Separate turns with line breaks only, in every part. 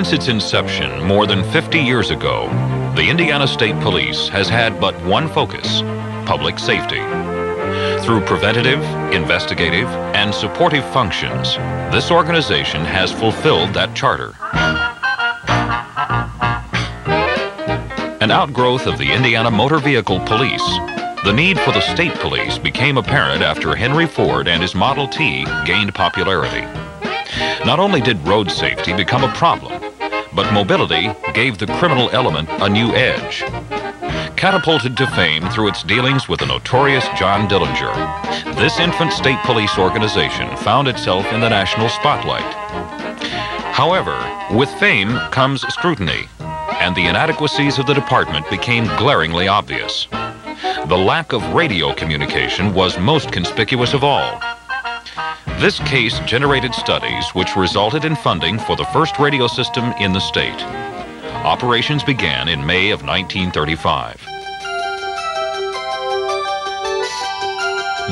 Since its inception more than 50 years ago, the Indiana State Police has had but one focus: public safety. Through preventative, investigative, and supportive functions, this organization has fulfilled that charter. An outgrowth of the Indiana Motor Vehicle Police, the need for the state police became apparent after Henry Ford and his Model T gained popularity. Not only did road safety become a problem, but mobility gave the criminal element a new edge. Catapulted to fame through its dealings with the notorious John Dillinger, this infant state police organization found itself in the national spotlight. However, with fame comes scrutiny, and the inadequacies of the department became glaringly obvious. The lack of radio communication was most conspicuous of all. This case generated studies which resulted in funding for the first radio system in the state. Operations began in May of 1935.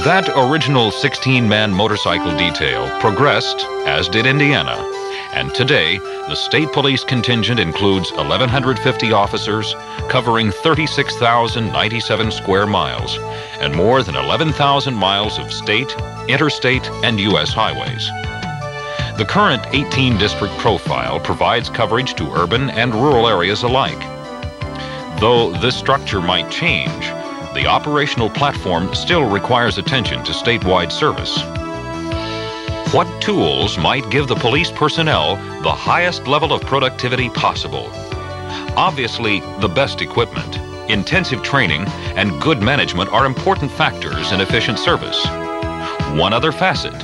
That original 16-man motorcycle detail progressed, as did Indiana, and today the state police contingent includes 1,150 officers covering 36,097 square miles and more than 11,000 miles of state, interstate, and U.S. highways. The current 18-district profile provides coverage to urban and rural areas alike. Though this structure might change, the operational platform still requires attention to statewide service. What tools might give the police personnel the highest level of productivity possible? Obviously, the best equipment, intensive training, and good management are important factors in efficient service. One other facet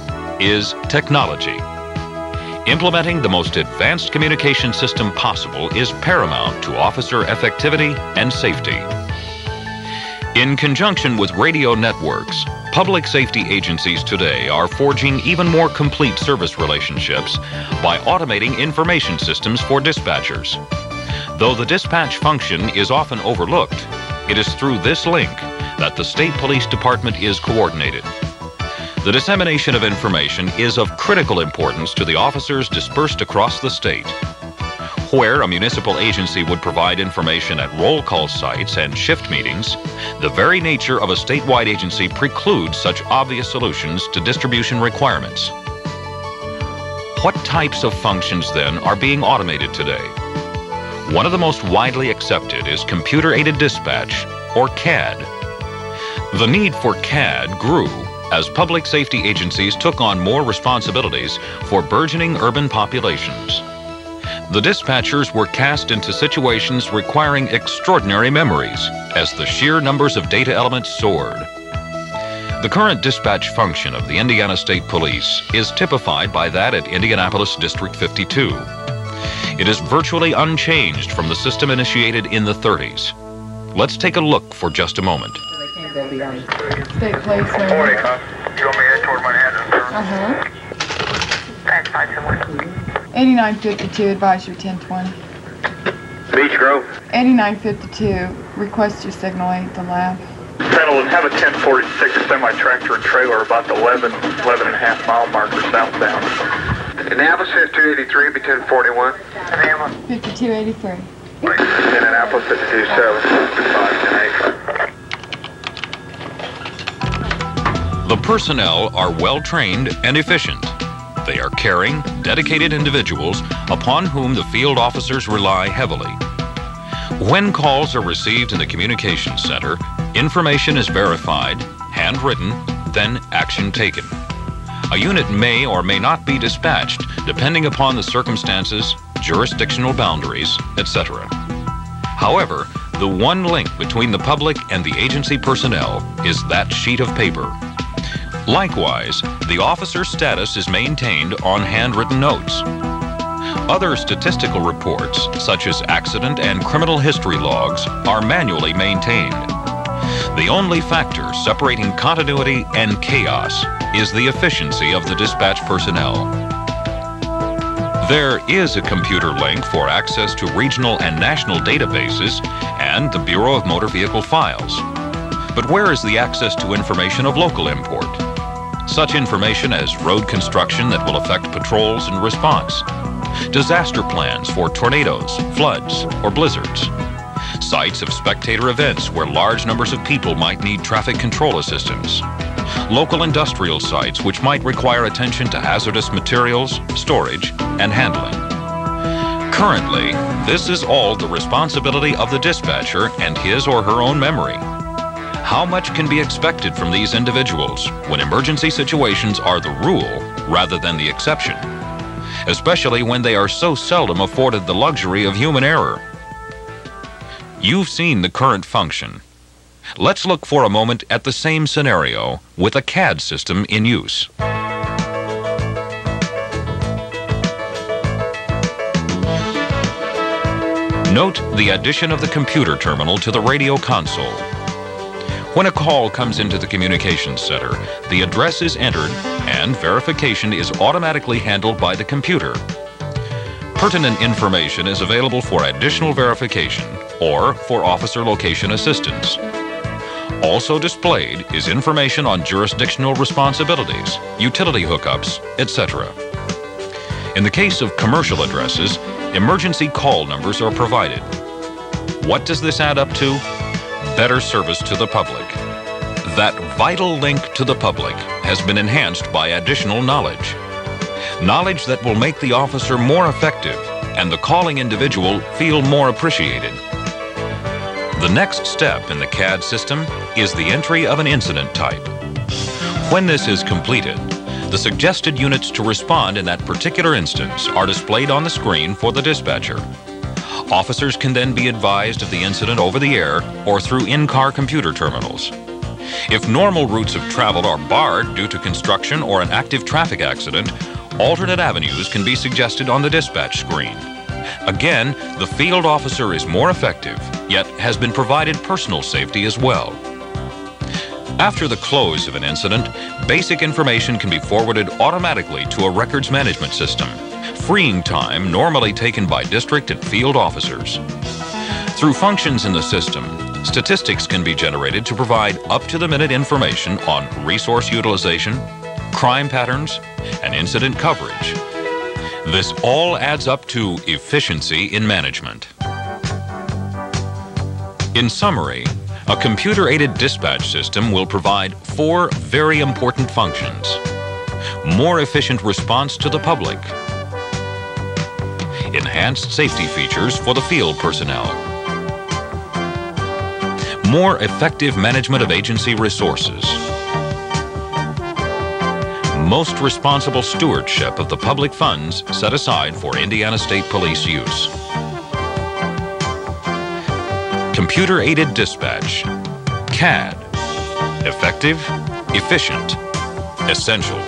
is technology. Implementing the most advanced communication system possible is paramount to officer effectivity and safety. In conjunction with radio networks, public safety agencies today are forging even more complete service relationships by automating information systems for dispatchers. Though the dispatch function is often overlooked, it is through this link that the State Police Department is coordinated. The dissemination of information is of critical importance to the officers dispersed across the state. Where a municipal agency would provide information at roll call sites and shift meetings, the very nature of a statewide agency precludes such obvious solutions to distribution requirements. What types of functions, then, are being automated today? One of the most widely accepted is computer-aided dispatch, or CAD. The need for CAD grew as public safety agencies took on more responsibilities for burgeoning urban populations. The dispatchers were cast into situations requiring extraordinary memories as the sheer numbers of data elements soared. The current dispatch function of the Indiana State Police is typified by that at Indianapolis District 52. It is virtually unchanged from the system initiated in the 30s. Let's take a look for just a moment.
State Police.
Morning, huh? You want me to head toward Manhattan, sir? Thanks,
8952, advisory 1020.
Beach Grove.
8952, request your signal 8 to lab.
Settle, have a 1046 semi-tractor and trailer about the 11 and a half mile marker southbound. Indianapolis 5283, be 1041.
5283.
Indianapolis 527, 510.
The personnel are well trained and efficient. They are caring, dedicated individuals upon whom the field officers rely heavily. When calls are received in the communications center, information is verified, handwritten, then action taken. A unit may or may not be dispatched depending upon the circumstances, jurisdictional boundaries, etc. However, the one link between the public and the agency personnel is that sheet of paper. Likewise, the officer's status is maintained on handwritten notes. Other statistical reports, such as accident and criminal history logs, are manually maintained. The only factor separating continuity and chaos is the efficiency of the dispatch personnel. There is a computer link for access to regional and national databases and the Bureau of Motor Vehicle Files. But where is the access to information of local import? Such information as road construction that will affect patrols and response, disaster plans for tornadoes, floods, or blizzards, sites of spectator events where large numbers of people might need traffic control assistance, local industrial sites which might require attention to hazardous materials, storage, and handling. Currently, this is all the responsibility of the dispatcher and his or her own memory. How much can be expected from these individuals when emergency situations are the rule rather than the exception, especially when they are so seldom afforded the luxury of human error? You've seen the current function. Let's look for a moment at the same scenario with a CAD system in use. Note the addition of the computer terminal to the radio console. When a call comes into the communications center, the address is entered and verification is automatically handled by the computer. Pertinent information is available for additional verification or for officer location assistance. Also displayed is information on jurisdictional responsibilities, utility hookups, etc. In the case of commercial addresses, emergency call numbers are provided. What does this add up to? Better service to the public. That vital link to the public has been enhanced by additional knowledge. Knowledge that will make the officer more effective and the calling individual feel more appreciated. The next step in the CAD system is the entry of an incident type. When this is completed, the suggested units to respond in that particular instance are displayed on the screen for the dispatcher. Officers can then be advised of the incident over the air or through in-car computer terminals. If normal routes of travel are barred due to construction or an active traffic accident, alternate avenues can be suggested on the dispatch screen. Again, the field officer is more effective, yet has been provided personal safety as well. After the close of an incident, basic information can be forwarded automatically to a records management system, freeing time normally taken by district and field officers. Through functions in the system, statistics can be generated to provide up-to-the-minute information on resource utilization, crime patterns, and incident coverage. This all adds up to efficiency in management. In summary, a computer-aided dispatch system will provide 4 very important functions. More efficient response to the public. Enhanced safety features for the field personnel. More effective management of agency resources. Most responsible stewardship of the public funds set aside for Indiana State Police use. Computer-aided dispatch. CAD. Effective, efficient, essential.